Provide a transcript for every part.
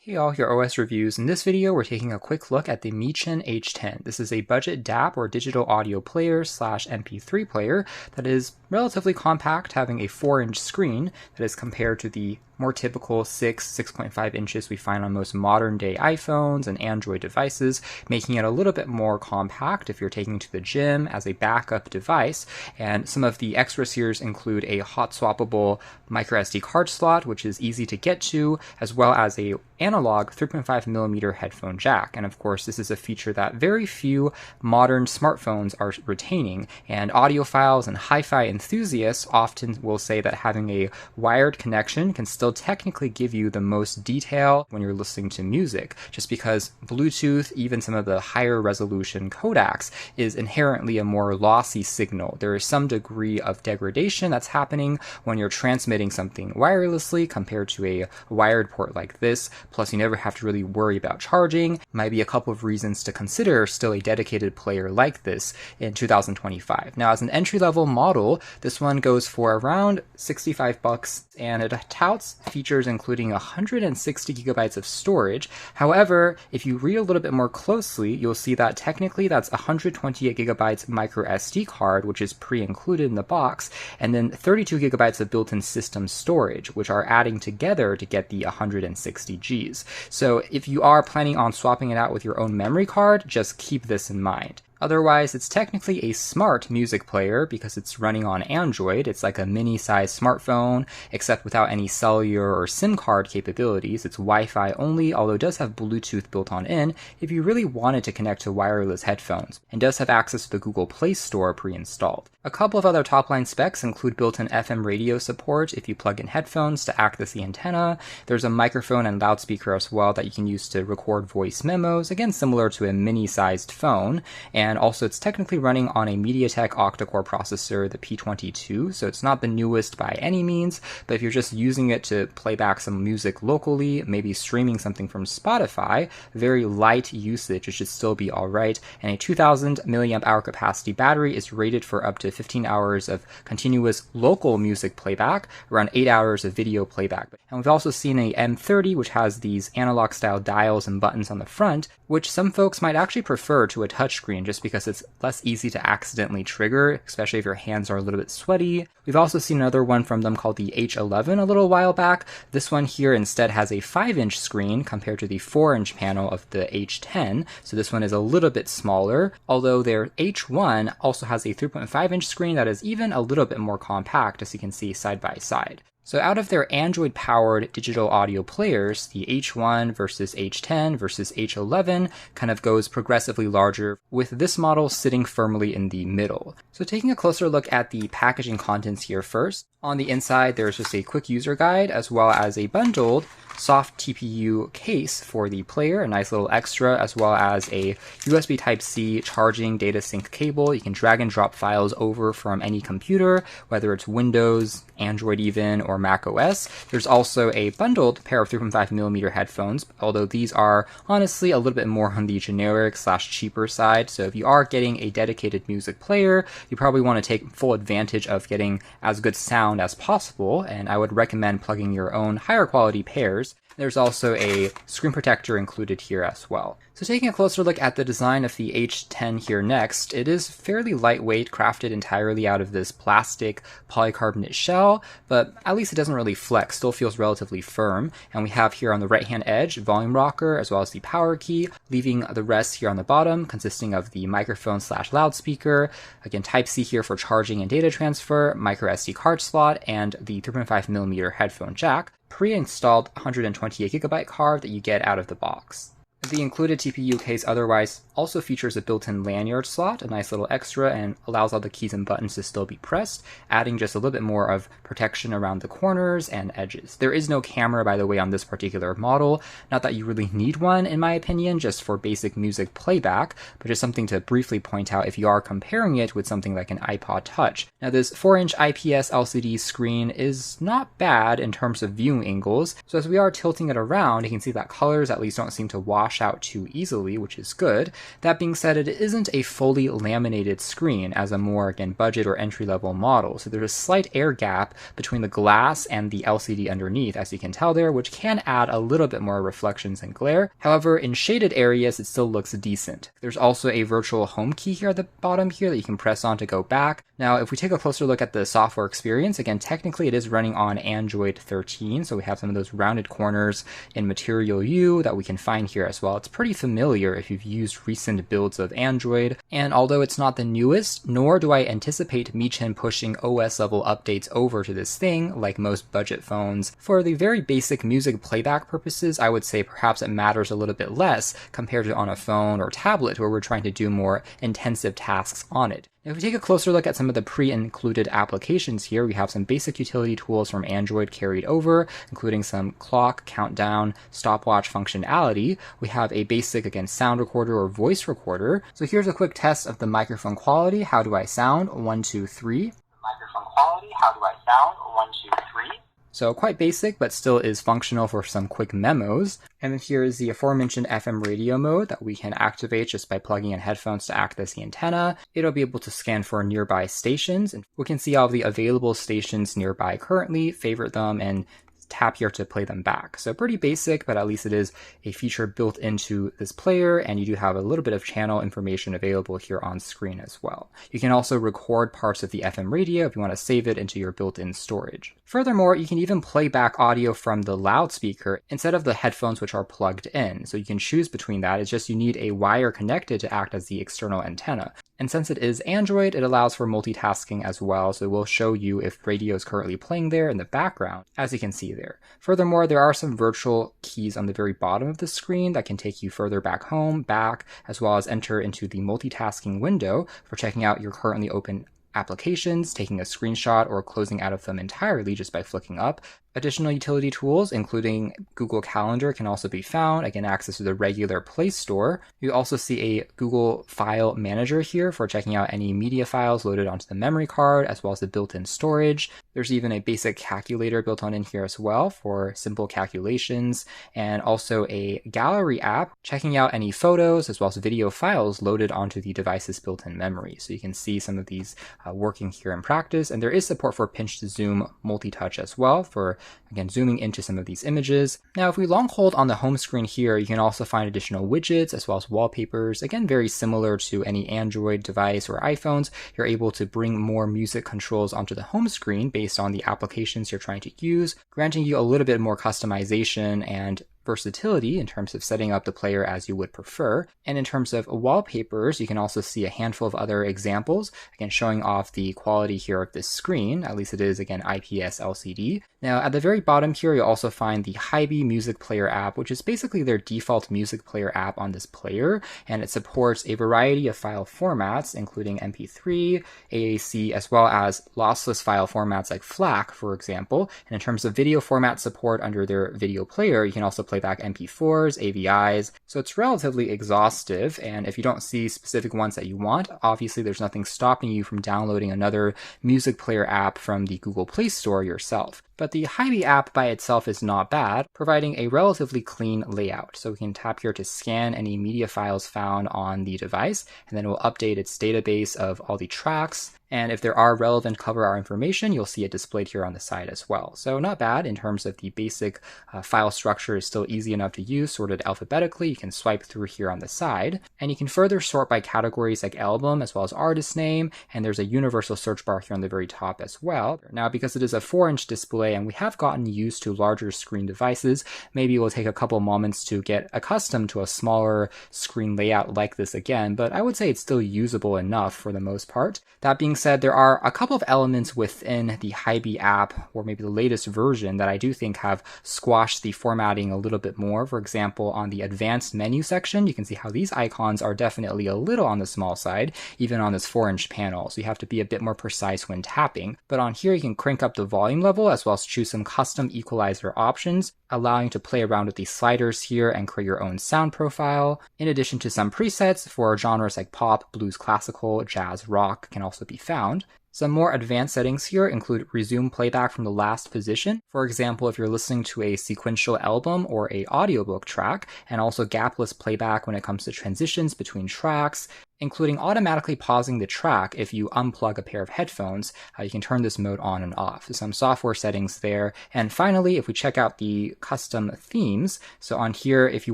Hey all, your OS reviews. In this video, we're taking a quick look at the Mechen H10. This is a budget DAP or digital audio player slash MP3 player that is relatively compact, having a 4-inch screen that is compared to the more typical 6.5 inches we find on most modern day iPhones and Android devices, making it a little bit more compact if you're taking to the gym as a backup device. And some of the extras here include a hot swappable microSD card slot, which is easy to get to, as well as a analog 3.5mm headphone jack. And of course, this is a feature that very few modern smartphones are retaining, and audiophiles and hi-fi enthusiasts often will say that having a wired connection can still technically give you the most detail when you're listening to music, just because Bluetooth, even some of the higher resolution codecs, is inherently a more lossy signal. There is some degree of degradation that's happening when you're transmitting something wirelessly compared to a wired port like this. Plus, you never have to really worry about charging. Might be a couple of reasons to consider still a dedicated player like this in 2025. Now, as an entry-level model, this one goes for around $65, and it touts features including 160 gigabytes of storage. However, if you read a little bit more closely, you'll see that technically that's 128 gigabytes micro SD card, which is pre-included in the box, and then 32 gigabytes of built-in system storage, which are adding together to get the 160 Gs. So if you are planning on swapping it out with your own memory card, just keep this in mind. Otherwise, it's technically a smart music player because it's running on Android. It's like a mini-sized smartphone, except without any cellular or SIM card capabilities. It's Wi-Fi only, although it does have Bluetooth built on in if you really wanted to connect to wireless headphones, and does have access to the Google Play Store pre-installed. A couple of other top-line specs include built-in FM radio support if you plug in headphones to act as the antenna. There's a microphone and loudspeaker as well that you can use to record voice memos, again similar to a mini-sized phone. And also, it's technically running on a MediaTek octa-core processor, the P22, so it's not the newest by any means, but if you're just using it to play back some music locally, maybe streaming something from Spotify, very light usage, it should still be alright. And a 2000 mAh capacity battery is rated for up to 15 hours of continuous local music playback, around 8 hours of video playback. And we've also seen a M30, which has these analog-style dials and buttons on the front, which some folks might actually prefer to a touchscreen just because it's less easy to accidentally trigger, especially if your hands are a little bit sweaty. We've also seen another one from them called the H11 a little while back. This one here instead has a 5-inch screen compared to the 4-inch panel of the H10, so this one is a little bit smaller, although their H1 also has a 3.5-inch screen that is even a little bit more compact, as you can see side by side. So out of their Android-powered digital audio players, the H1 versus H10 versus H11 kind of goes progressively larger, with this model sitting firmly in the middle. So taking a closer look at the packaging contents here first, on the inside there's just a quick user guide as well as a bundled soft TPU case for the player, a nice little extra, as well as a USB Type-C charging data sync cable. You can drag and drop files over from any computer, whether it's Windows, Android even, or Mac OS. There's also a bundled pair of 3.5mm headphones, although these are honestly a little bit more on the generic / cheaper side. So if you are getting a dedicated music player, you probably want to take full advantage of getting as good sound as possible, and I would recommend plugging your own higher quality pairs. There's also a screen protector included here as well. So taking a closer look at the design of the H10 here next, it is fairly lightweight, crafted entirely out of this plastic polycarbonate shell, but at least it doesn't really flex, still feels relatively firm. And we have here on the right hand edge, volume rocker, as well as the power key, leaving the rest here on the bottom, consisting of the microphone / loudspeaker, again Type-C here for charging and data transfer, micro SD card slot, and the 3.5mm headphone jack, pre-installed 128 gigabyte card that you get out of the box. The included TPU case otherwise also features a built-in lanyard slot, a nice little extra, and allows all the keys and buttons to still be pressed, adding just a little bit more of protection around the corners and edges. There is no camera, by the way, on this particular model. Not that you really need one, in my opinion, just for basic music playback, but just something to briefly point out if you are comparing it with something like an iPod Touch. Now, this 4-inch IPS LCD screen is not bad in terms of viewing angles, so as we are tilting it around, you can see that colors at least don't seem to wash wash out too easily, which is good. That being said, it isn't a fully laminated screen as a more, again, budget or entry-level model. So there's a slight air gap between the glass and the LCD underneath, as you can tell there, which can add a little bit more reflections and glare. However, in shaded areas, it still looks decent. There's also a virtual home key here at the bottom here that you can press on to go back. Now, if we take a closer look at the software experience, again, technically it is running on Android 13, so we have some of those rounded corners in Material U that we can find here as well. It's pretty familiar if you've used recent builds of Android, and although it's not the newest, nor do I anticipate Mechen pushing OS level updates over to this thing like most budget phones. For the very basic music playback purposes, I would say perhaps it matters a little bit less compared to on a phone or tablet where we're trying to do more intensive tasks on it. Now, if we take a closer look at some of the pre-included applications here, we have some basic utility tools from Android carried over, including some clock, countdown, stopwatch functionality. We have a basic, again, sound recorder or voice recorder. So here's a quick test of the microphone quality. How do I sound? 1, 2, 3. Microphone quality, how do I sound? 1, 2, 3. So quite basic, but still is functional for some quick memos. And then here is the aforementioned FM radio mode that we can activate just by plugging in headphones to act as the antenna. It'll be able to scan for nearby stations, and we can see all of the available stations nearby currently, favorite them, and tap here to play them back. So pretty basic, but at least it is a feature built into this player, and you do have a little bit of channel information available here on screen as well. You can also record parts of the FM radio if you want to save it into your built-in storage. Furthermore, you can even play back audio from the loudspeaker instead of the headphones which are plugged in. So you can choose between that. It's just you need a wire connected to act as the external antenna. And since it is Android, it allows for multitasking as well, so it will show you if radio is currently playing there in the background, as you can see there. Furthermore, there are some virtual keys on the very bottom of the screen that can take you further back home, back, as well as enter into the multitasking window for checking out your currently open applications, taking a screenshot, or closing out of them entirely just by flicking up. Additional utility tools, including Google Calendar, can also be found. Again, access to the regular Play Store. You also see a Google File Manager here for checking out any media files loaded onto the memory card, as well as the built-in storage. There's even a basic calculator built on in here as well for simple calculations, and also a gallery app checking out any photos as well as video files loaded onto the device's built-in memory. So you can see some of these working here in practice, and there is support for pinch to zoom multi-touch as well for, again, zooming into some of these images. Now, if we long hold on the home screen here, you can also find additional widgets as well as wallpapers. Again, very similar to any Android device or iPhones. You're able to bring more music controls onto the home screen based on the applications you're trying to use, granting you a little bit more customization and versatility in terms of setting up the player as you would prefer. And in terms of wallpapers, you can also see a handful of other examples, again, showing off the quality here of this screen. At least it is, again, IPS LCD. Now, at the very bottom here, you'll also find the HiFi Music Player app, which is basically their default music player app on this player, and it supports a variety of file formats, including Mp3, AAC, as well as lossless file formats like FLAC, for example. And in terms of video format support under their video player, you can also play back MP4s, AVIs, so it's relatively exhaustive, and if you don't see specific ones that you want, obviously there's nothing stopping you from downloading another music player app from the Google Play Store yourself. But the HiFi app by itself is not bad, providing a relatively clean layout. So we can tap here to scan any media files found on the device, and then it will update its database of all the tracks. And if there are relevant cover art information, you'll see it displayed here on the side as well. So not bad in terms of the basic file structure is still easy enough to use, sorted alphabetically. You can swipe through here on the side, and you can further sort by categories like album as well as artist name. And there's a universal search bar here on the very top as well. Now, because it is a 4-inch display and we have gotten used to larger screen devices, maybe it will take a couple moments to get accustomed to a smaller screen layout like this again, but I would say it's still usable enough for the most part. That being said, there are a couple of elements within the HiFi app, or maybe the latest version, that I do think have squashed the formatting a little bit more. For example, on the advanced menu section, you can see how these icons are definitely a little on the small side, even on this 4-inch panel. So you have to be a bit more precise when tapping. But on here, you can crank up the volume level as well well as choose some custom equalizer options, allowing you to play around with the sliders here and create your own sound profile, in addition to some presets for genres like pop, blues, classical, jazz, rock can also be found. Some more advanced settings here include resume playback from the last position. For example, if you're listening to a sequential album or a audiobook track, and also gapless playback when it comes to transitions between tracks, including automatically pausing the track if you unplug a pair of headphones. You can turn this mode on and off. Some software settings there. And finally, if we check out the custom themes, so on here, if you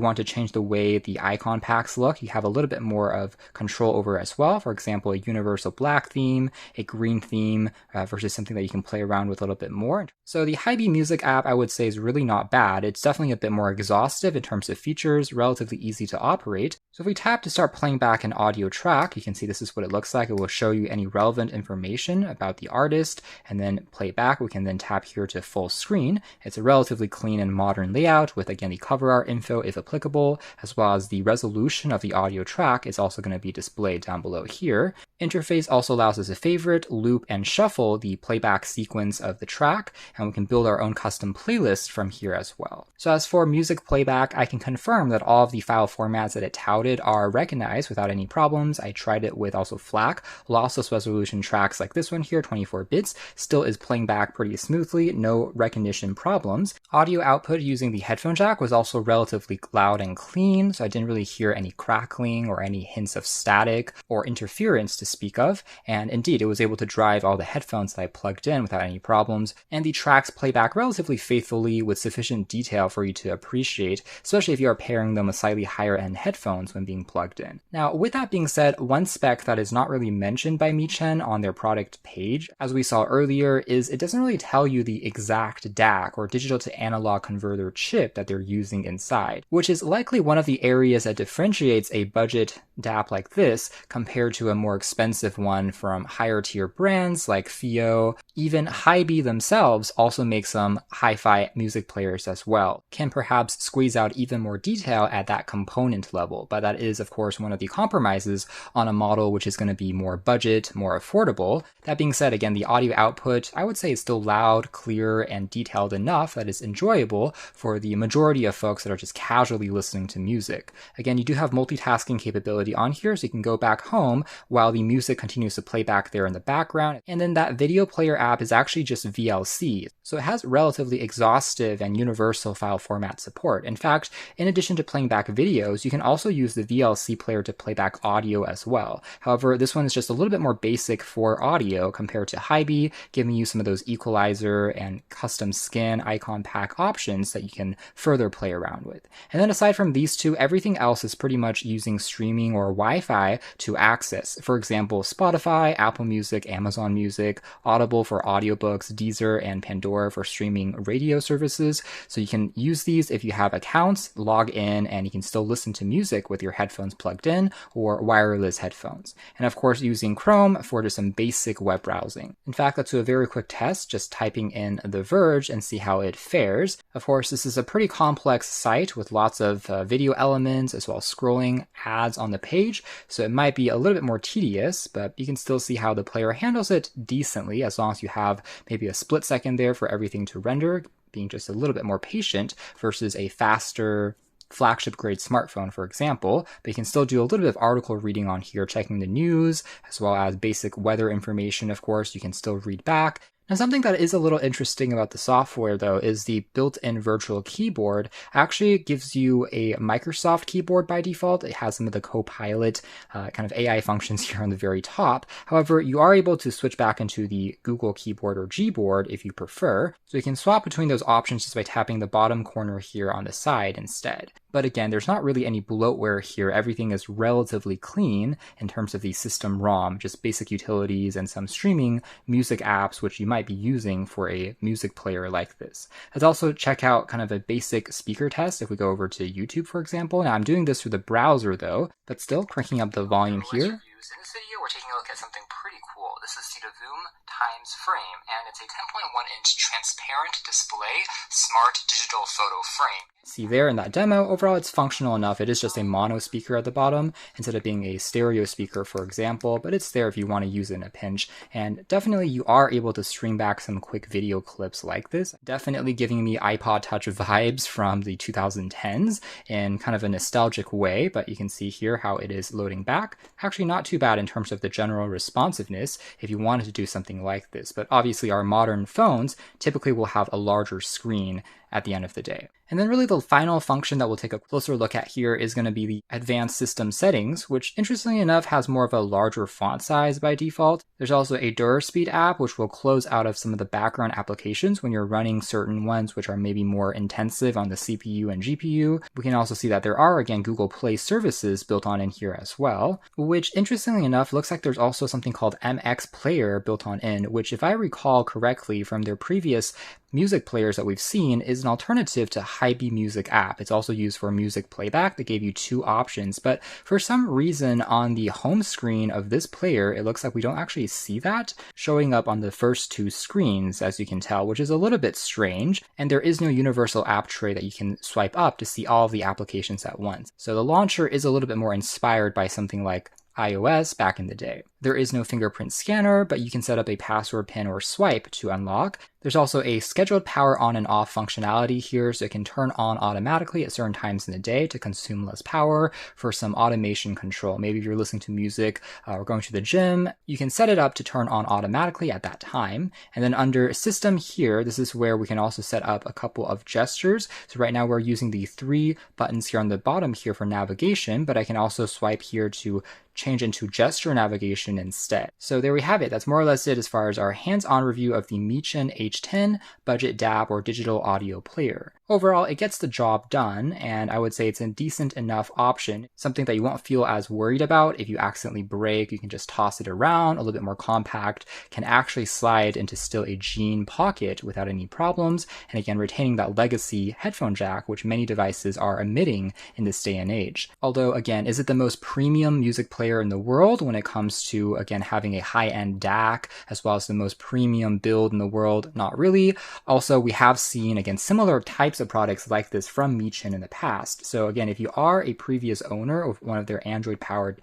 want to change the way the icon packs look, you have a little bit more of control over as well. For example, a universal black theme, a green theme, versus something that you can play around with a little bit more. So the HiFi Music app, I would say, is really not bad. It's definitely a bit more exhaustive in terms of features, relatively easy to operate. So if we tap to start playing back an audio track, you can see this is what it looks like. It will show you any relevant information about the artist, and then play back. We can then tap here to full screen. It's a relatively clean and modern layout with, again, the cover art info if applicable, as well as the resolution of the audio track is also going to be displayed down below here. Interface also allows us to favorite, loop, and shuffle the playback sequence of the track, and we can build our own custom playlist from here as well. So as for music playback, I can confirm that all of the file formats that it touted are recognized without any problems. I tried it with also FLAC, lossless resolution tracks like this one here, 24 bits, still is playing back pretty smoothly, no recognition problems. Audio output using the headphone jack was also relatively loud and clean, so I didn't really hear any crackling or any hints of static or interference to speak of, and indeed it was able to drive all the headphones that I plugged in without any problems, and the tracks play back relatively faithfully with sufficient detail for you to appreciate, especially if you are pairing them with slightly higher end headphones when being plugged in. Now, with that being said, one spec that is not really mentioned by Mechen on their product page, as we saw earlier, is it doesn't really tell you the exact DAC or digital to analog converter chip that they're using inside, which is likely one of the areas that differentiates a budget DAP like this compared to a more expensive one from higher tier brands like Theo. Even HiFi themselves also make some hi-fi music players as well, can perhaps squeeze out even more detail at that component level, but that is of course one of the compromises on a model which is going to be more budget, more affordable. That being said, again, the audio output I would say is still loud, clear, and detailed enough that is enjoyable for the majority of folks that are just casually listening to music. Again, you do have multitasking capability on here, so you can go back home while the music continues to play back there in the background. And then that video player app is actually just VLC, so it has relatively exhaustive and universal file format support. In fact, in addition to playing back videos, you can also use the VLC player to play back audio as well. However, this one is just a little bit more basic for audio compared to HiFi, giving you some of those equalizer and custom skin icon pack options that you can further play around with. And then aside from these two, everything else is pretty much using streaming or Wi-Fi to access. For example, Spotify, Apple Music, Amazon Music, Audible for audiobooks, Deezer, and Pandora for streaming radio services. So you can use these if you have accounts, log in, and you can still listen to music with your headphones plugged in or wireless headphones. And of course, using Chrome for just some basic web browsing. In fact, let's do a very quick test, just typing in The Verge and see how it fares. Of course, this is a pretty complex site with lots of video elements as well as scrolling ads on the page, so it might be a little bit more tedious, but you can still see how the player handles it decently as long as you have maybe a split second there for everything to render, being just a little bit more patient versus a faster flagship grade smartphone, for example. But you can still do a little bit of article reading on here, checking the news, as well as basic weather information, of course, you can still read back. Now, something that is a little interesting about the software, though, is the built-in virtual keyboard actually gives you a Microsoft keyboard by default. It has some of the Copilot kind of AI functions here on the very top. However, you are able to switch back into the Google keyboard or Gboard if you prefer. So you can swap between those options just by tapping the bottom corner here on the side instead. But again, there's not really any bloatware here. Everything is relatively clean in terms of the system ROM, just basic utilities and some streaming music apps, which you might be using for a music player like this. Let's also check out kind of a basic speaker test if we go over to YouTube, for example. Now I'm doing this through the browser though, but still cranking up the volume here. In this video, we're taking a look at something pretty cool. This is CDVOOM times frame, and it's a 10.1-inch transparent display smart digital photo frame. See there in that demo, overall it's functional enough. It is just a mono speaker at the bottom instead of being a stereo speaker, for example, but it's there if you want to use it in a pinch. And definitely you are able to stream back some quick video clips like this. Definitely giving me iPod Touch vibes from the 2010s in kind of a nostalgic way, but you can see here how it is loading back. Actually not too bad in terms of the general responsiveness if you wanted to do something like this, but obviously our modern phones typically will have a larger screen at the end of the day. And then really the final function that we'll take a closer look at here is going to be the advanced system settings, which interestingly enough has more of a larger font size by default. There's also a DuraSpeed app, which will close out of some of the background applications when you're running certain ones which are maybe more intensive on the CPU and GPU. We can also see that there are, again, Google Play services built on in here as well, which interestingly enough looks like there's also something called MX Player built on in, which if I recall correctly from their previous music players that we've seen is an alternative to HiFi Music app. It's also used for music playback. They gave you two options, but for some reason on the home screen of this player, it looks like we don't actually see that showing up on the first two screens, as you can tell, which is a little bit strange. And there is no universal app tray that you can swipe up to see all of the applications at once. So the launcher is a little bit more inspired by something like iOS back in the day. There is no fingerprint scanner, but you can set up a password pin or swipe to unlock. There's also a scheduled power on and off functionality here, so it can turn on automatically at certain times in the day to consume less power for some automation control. Maybe if you're listening to music or going to the gym, you can set it up to turn on automatically at that time. And then under system here, this is where we can also set up a couple of gestures. So right now we're using the 3 buttons here on the bottom here for navigation, but I can also swipe here to change into gesture navigation instead. So there we have it. That's more or less it as far as our hands-on review of the Mechen H10 budget DAB or digital audio player. Overall, it gets the job done, and I would say it's a decent enough option, something that you won't feel as worried about. If you accidentally break, you can just toss it around, a little bit more compact, can actually slide into still a jean pocket without any problems, and again, retaining that legacy headphone jack, which many devices are omitting in this day and age. Although, again, is it the most premium music player in the world when it comes to, again, having a high-end DAC, as well as the most premium build in the world? Not really. Also, we have seen, again, similar types of products like this from Mechen in the past. So again, if you are a previous owner of one of their Android-powered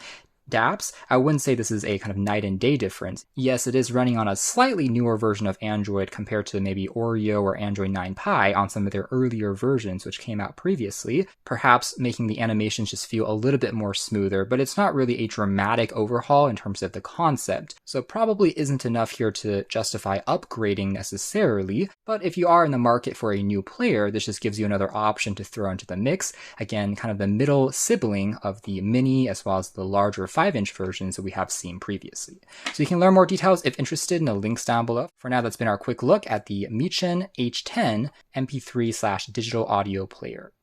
DAPs, I wouldn't say this is a kind of night and day difference. Yes, it is running on a slightly newer version of Android compared to maybe Oreo or Android 9 Pie on some of their earlier versions which came out previously, perhaps making the animations just feel a little bit more smoother, but it's not really a dramatic overhaul in terms of the concept. So probably isn't enough here to justify upgrading necessarily, but if you are in the market for a new player, this just gives you another option to throw into the mix. Again, kind of the middle sibling of the mini as well as the larger 5-inch versions that we have seen previously. So you can learn more details if interested in the links down below. For now, that's been our quick look at the Mechen H10 MP3/digital audio player.